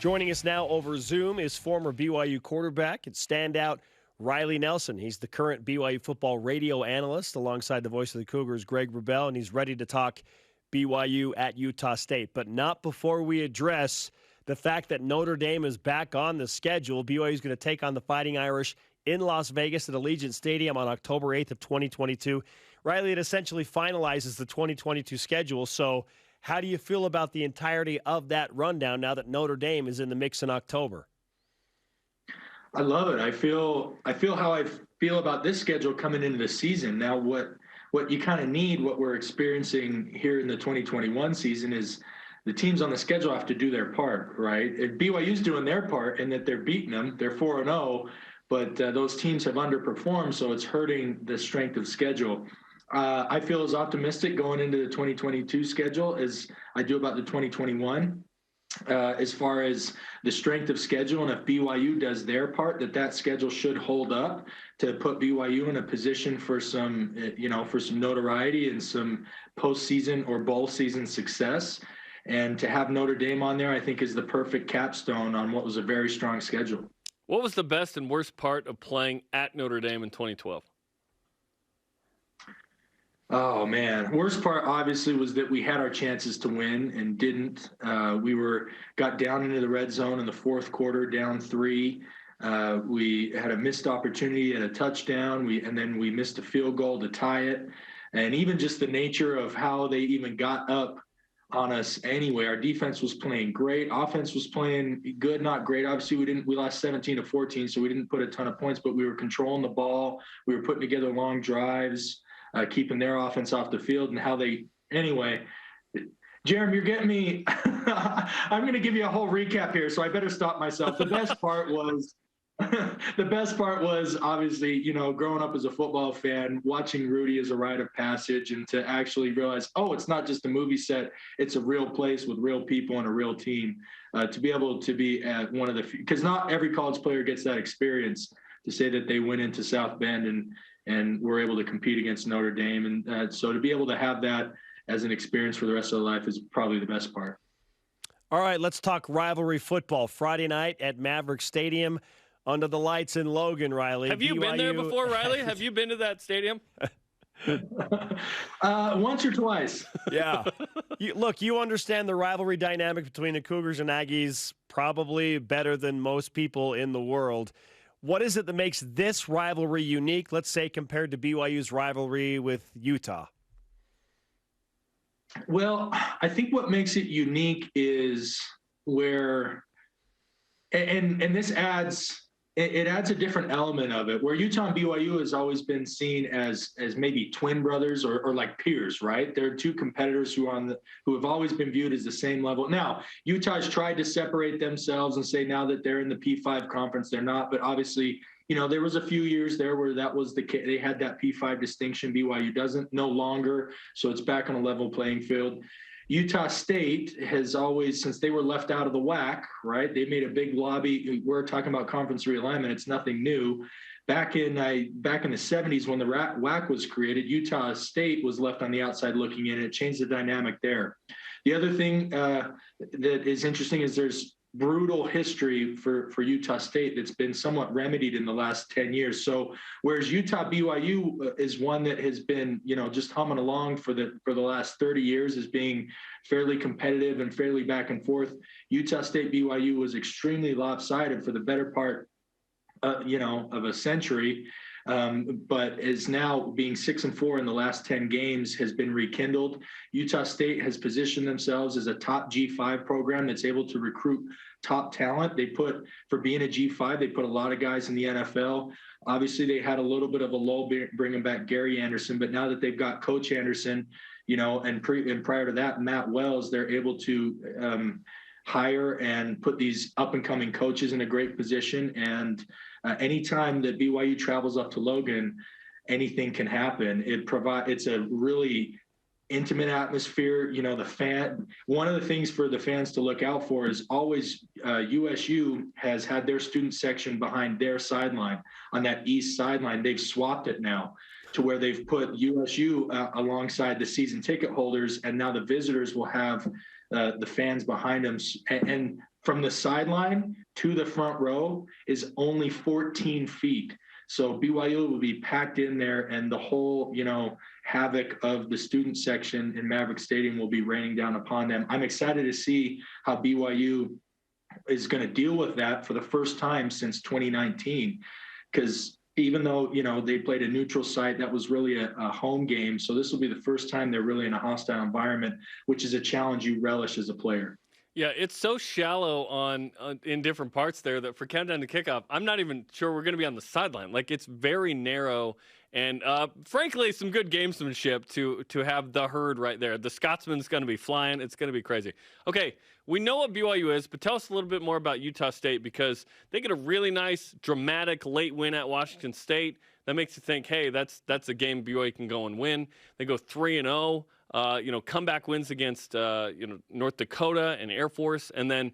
Joining us now over Zoom is former BYU quarterback and standout Riley Nelson. He's the current BYU football radio analyst alongside the voice of the Cougars, Greg Wrubell, and he's ready to talk BYU at Utah State. But not before we address the fact that Notre Dame is back on the schedule. BYU is going to take on the Fighting Irish in Las Vegas at Allegiant Stadium on October 8th of 2022. Riley, it essentially finalizes the 2022 schedule. So how do you feel about the entirety of that rundown now that Notre Dame is in the mix in October? I love it. I feel how I feel about this schedule coming into the season. Now, what you kind of need, what we're experiencing here in the 2021 season is the teams on the schedule have to do their part, right? And BYU's doing their part in that they're beating them. They're 4-0, but those teams have underperformed, so it's hurting the strength of schedule. I feel as optimistic going into the 2022 schedule as I do about the 2021. As far as the strength of schedule, and if BYU does their part, that schedule should hold up to put BYU in a position for some notoriety and some postseason or bowl season success. And to have Notre Dame on there, I think, is the perfect capstone on what was a very strong schedule. What was the best and worst part of playing at Notre Dame in 2012? Oh, man. Worst part, obviously, was that we had our chances to win and didn't. We got down into the red zone in the fourth quarter, down 3. We had a missed opportunity at a touchdown, and then we missed a field goal to tie it. And even just the nature of how they even got up on us anyway. Our defense was playing great. Offense was playing good, not great. Obviously, we lost 17-14, so we didn't put a ton of points, but we were controlling the ball. We were putting together long drives. Keeping their offense off the field and how they – anyway, Jeremy, you're getting me – I'm going to give you a whole recap here, so I better stop myself. The best part was obviously, growing up as a football fan, watching Rudy as a rite of passage and to actually realize, it's not just a movie set, it's a real place with real people and a real team. To be able to be at one of the – because not every college player gets that experience to say that they went into South Bend and were able to compete against Notre Dame. And so to be able to have that as an experience for the rest of their life is probably the best part. All right, let's talk rivalry football. Friday night at Maverick Stadium under the lights in Logan, Riley. Have you been there before, Riley? Have you been to that stadium? Once or twice. Yeah. You understand the rivalry dynamic between the Cougars and Aggies probably better than most people in the world. What is it that makes this rivalry unique, let's say, compared to BYU's rivalry with Utah? Well, I think what makes it unique is where – and this adds – it adds a different element of it, where Utah and BYU has always been seen as maybe twin brothers or like peers, right? They're two competitors who have always been viewed as the same level. Now, Utah's tried to separate themselves and say now that they're in the P5 conference, they're not. But obviously, there was a few years there where that was they had that P5 distinction. BYU doesn't no longer, so it's back on a level playing field. Utah State has always, since they were left out of the WAC, right? They made a big lobby. We're talking about conference realignment. It's nothing new. Back in the 70s when the WAC was created, Utah State was left on the outside looking in. It changed the dynamic there. The other thing that is interesting is there's brutal history for Utah State that's been somewhat remedied in the last 10 years. So whereas Utah BYU is one that has been, just humming along for the last 30 years as being fairly competitive and fairly back and forth, Utah State BYU was extremely lopsided for the better part, of a century. But is now being 6-4 in the last 10 games has been rekindled. Utah State has positioned themselves as a top G5 program that's able to recruit top talent. For being a G5, they put a lot of guys in the NFL. Obviously, they had a little bit of a lull bringing back Gary Anderson, but now that they've got Coach Anderson, and prior to that, Matt Wells, they're able to hire and put these up-and-coming coaches in a great position. And anytime that BYU travels up to Logan, anything can happen. It's a really intimate atmosphere. One of the things for the fans to look out for is always USU has had their student section behind their sideline on that east sideline. They've swapped it now to where they've put USU alongside the season ticket holders, and now the visitors will have the fans behind them. And from the sideline to the front row is only 14 feet. So BYU will be packed in there, and the whole, havoc of the student section in Maverick Stadium will be raining down upon them. I'm excited to see how BYU is going to deal with that for the first time since 2019, because even though, they played a neutral site, that was really a home game. So this will be the first time they're really in a hostile environment, which is a challenge you relish as a player. Yeah, it's so shallow in different parts there that for countdown to kickoff, I'm not even sure we're going to be on the sideline. Like, it's very narrow, and frankly, some good gamesmanship to have the herd right there. The Scotsman's going to be flying. It's going to be crazy. Okay, we know what BYU is, but tell us a little bit more about Utah State, because they get a really nice, dramatic late win at Washington State. That makes you think, hey, that's a game BYU can go and win. They go 3-0. Comeback wins against, North Dakota and Air Force, and then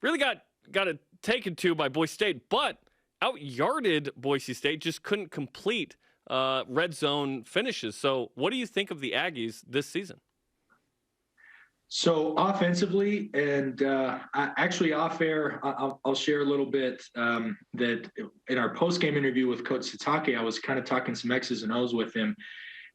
really got it taken to by Boise State, but out-yarded Boise State, just couldn't complete red zone finishes. So what do you think of the Aggies this season? So offensively, and actually off air, I'll share a little bit that in our post-game interview with Coach Sitake, I was kind of talking some X's and O's with him.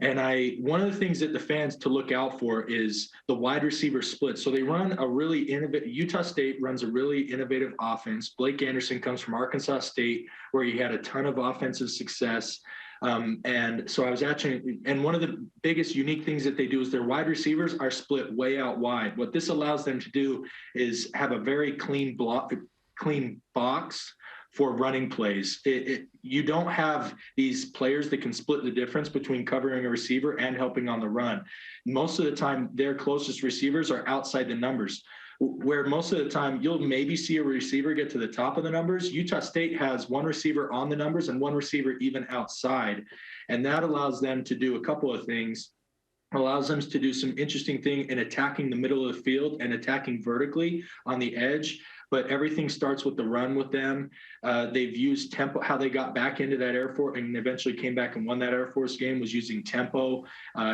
And one of the things that the fans to look out for is the wide receiver split. So they run a really innovative, Utah State runs a really innovative offense. Blake Anderson comes from Arkansas State, where he had a ton of offensive success. And so I was actually, and one of the biggest unique things that they do is their wide receivers are split way out wide. What this allows them to do is have a very clean box for running plays. You don't have these players that can split the difference between covering a receiver and helping on the run. Most of the time, their closest receivers are outside the numbers, where most of the time you'll maybe see a receiver get to the top of the numbers. Utah State has one receiver on the numbers and one receiver even outside. And that allows them to do a couple of things. Allows them to do some interesting thing in attacking the middle of the field and attacking vertically on the edge. But everything starts with the run with them. They've used tempo. How they got back into that Air Force and eventually came back and won that Air Force game was using tempo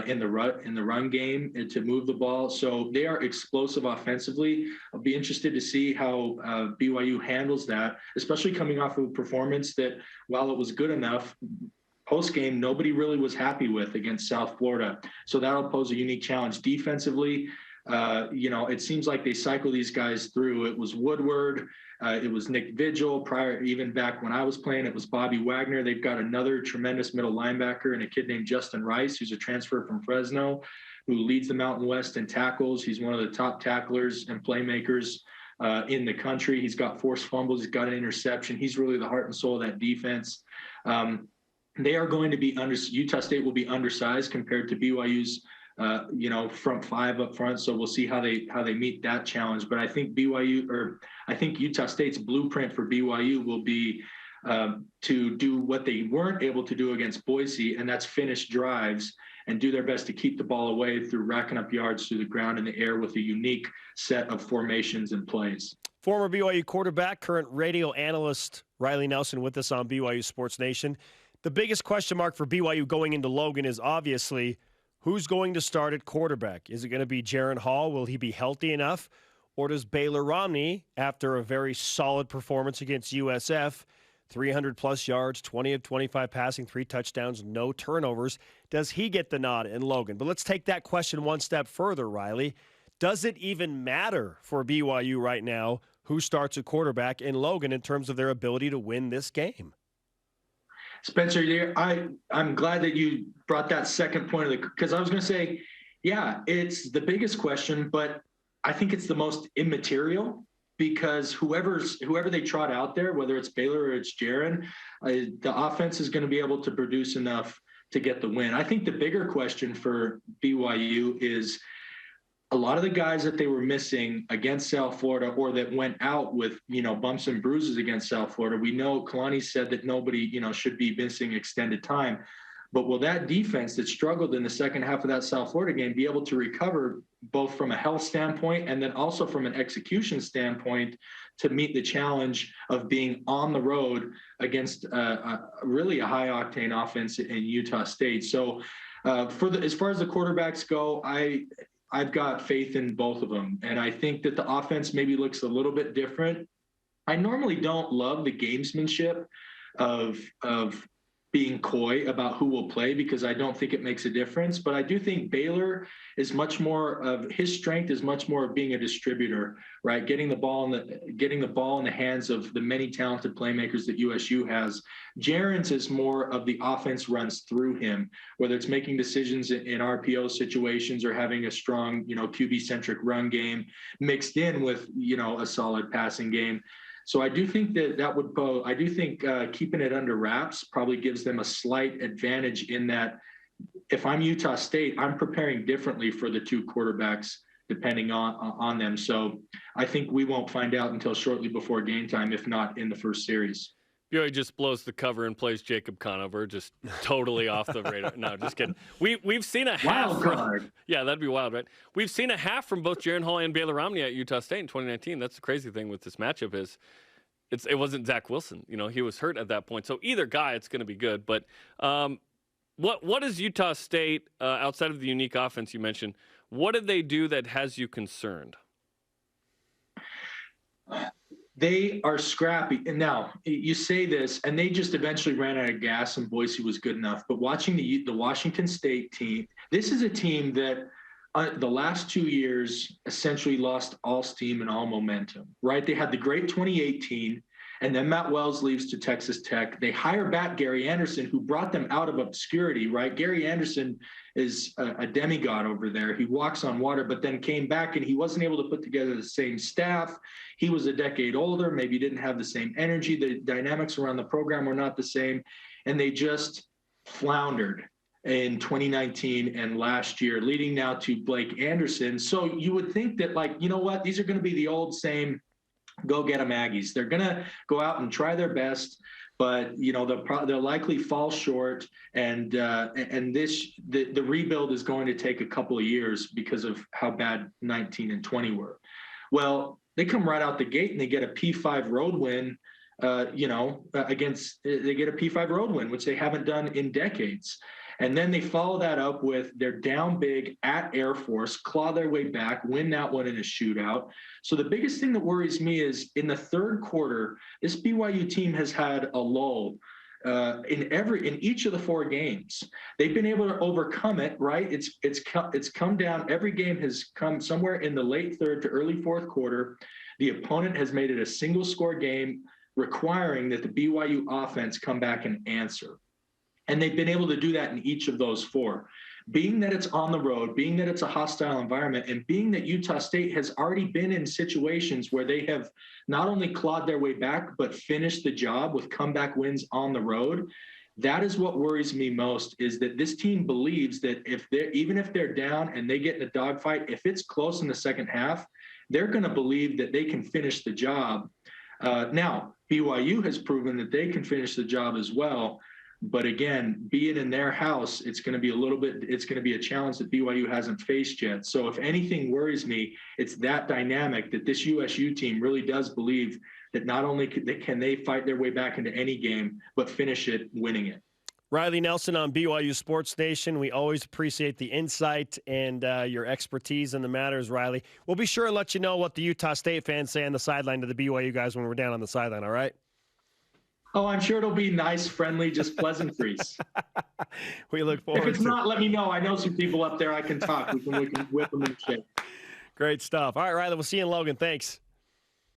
in the run game to move the ball. So they are explosive offensively. I'll be interested to see how BYU handles that, especially coming off of a performance that, while it was good enough, post-game, nobody really was happy with against South Florida. So that'll pose a unique challenge defensively. It seems like they cycle these guys through. It was Woodward, it was Nick Vigil prior, even back when I was playing, it was Bobby Wagner. They've got another tremendous middle linebacker and a kid named Justin Rice, who's a transfer from Fresno, who leads the Mountain West in tackles. He's one of the top tacklers and playmakers in the country. He's got forced fumbles. He's got an interception. He's really the heart and soul of that defense. They are going to be Utah State will be undersized compared to BYU's front five up front. So we'll see how they meet that challenge. But I think Utah State's blueprint for BYU will be to do what they weren't able to do against Boise, and that's finish drives and do their best to keep the ball away through racking up yards through the ground and the air with a unique set of formations and plays. Former BYU quarterback, current radio analyst Riley Nelson with us on BYU Sports Nation. The biggest question mark for BYU going into Logan is obviously who's going to start at quarterback. Is it going to be Jaren Hall? Will he be healthy enough? Or does Baylor Romney, after a very solid performance against USF, 300-plus yards, 20 of 25 passing, 3 touchdowns, no turnovers, does he get the nod in Logan? But let's take that question one step further, Riley. Does it even matter for BYU right now who starts at quarterback in Logan in terms of their ability to win this game? Spencer, I'm glad that you brought that second point because I was going to say, yeah, it's the biggest question, but I think it's the most immaterial because whoever they trot out there, whether it's Baylor or it's Jaren, the offense is going to be able to produce enough to get the win. I think the bigger question for BYU is a lot of the guys that they were missing against South Florida or that went out with, bumps and bruises against South Florida. We know Kalani said that nobody, should be missing extended time. But will that defense that struggled in the second half of that South Florida game be able to recover both from a health standpoint and then also from an execution standpoint to meet the challenge of being on the road against really a high-octane offense in Utah State? So as far as the quarterbacks go, I've got faith in both of them. And I think that the offense maybe looks a little bit different. I normally don't love the gamesmanship of being coy about who will play because I don't think it makes a difference. But I do think Baylor is much more of his strength is much more of being a distributor, right? Getting the ball in the hands of the many talented playmakers that USU has. Jaren's is more of the offense runs through him, whether it's making decisions in RPO situations or having a strong, QB-centric run game mixed in with, a solid passing game. So I do think keeping it under wraps probably gives them a slight advantage in that if I'm Utah State, I'm preparing differently for the two quarterbacks depending on them. So I think we won't find out until shortly before game time, if not in the first series. BYU just blows the cover and plays Jacob Conover, just totally off the radar. No, just kidding. We've seen a half. Wild card. Yeah, that'd be wild, right? We've seen a half from both Jaren Hall and Baylor Romney at Utah State in 2019. That's the crazy thing with this matchup is it wasn't Zach Wilson. He was hurt at that point. So either guy, it's going to be good. But what is Utah State outside of the unique offense you mentioned? What did they do that has you concerned? They are scrappy. And now you say this, and they just eventually ran out of gas and Boise was good enough. But watching the Washington State team, this is a team that the last 2 years essentially lost all steam and all momentum, right? They had the great 2018, and then Matt Wells leaves to Texas Tech. They hire back Gary Anderson, who brought them out of obscurity, right? Gary Anderson is a demigod over there. He walks on water, but then came back and he wasn't able to put together the same staff. He was a decade older, maybe didn't have the same energy. The dynamics around the program were not the same, and they just floundered in 2019 and last year, leading now to Blake Anderson. So you would think that, these are going to be the old same go get 'em Aggies. They're going to go out and try their best, but they'll likely fall short. And the rebuild is going to take a couple of years because of how bad 19 and 20 were. Well, they come right out the gate and they get a P5 road win. They get a P5 road win, which they haven't done in decades. And then they follow that up with they're down big at Air Force, claw their way back, win that one in a shootout. So the biggest thing that worries me is in the third quarter, this BYU team has had a lull in each of the four games. They've been able to overcome it, right? It's come down. Every game has come somewhere in the late third to early fourth quarter. The opponent has made it a single score game, requiring that the BYU offense come back and answer. And they've been able to do that in each of those four. Being that it's on the road, being that it's a hostile environment, and being that Utah State has already been in situations where they have not only clawed their way back, but finished the job with comeback wins on the road, that is what worries me most, is that this team believes that even if they're down and they get in a dogfight, if it's close in the second half, they're going to believe that they can finish the job. Now, BYU has proven that they can finish the job as well. But again, being in their house, it's going to be a challenge that BYU hasn't faced yet. So if anything worries me, it's that dynamic that this USU team really does believe that not only can they fight their way back into any game, but finish it winning it. Riley Nelson on BYU Sports Nation. We always appreciate the insight and your expertise in the matters, Riley. We'll be sure and let you know what the Utah State fans say on the sideline to the BYU guys when we're down on the sideline, all right? Oh, I'm sure it'll be nice, friendly, just pleasantries. We look forward to it. If it's not, let me know. I know some people up there I can talk. We can whip them in shape. Great stuff. All right, Riley, we'll see you in Logan. Thanks.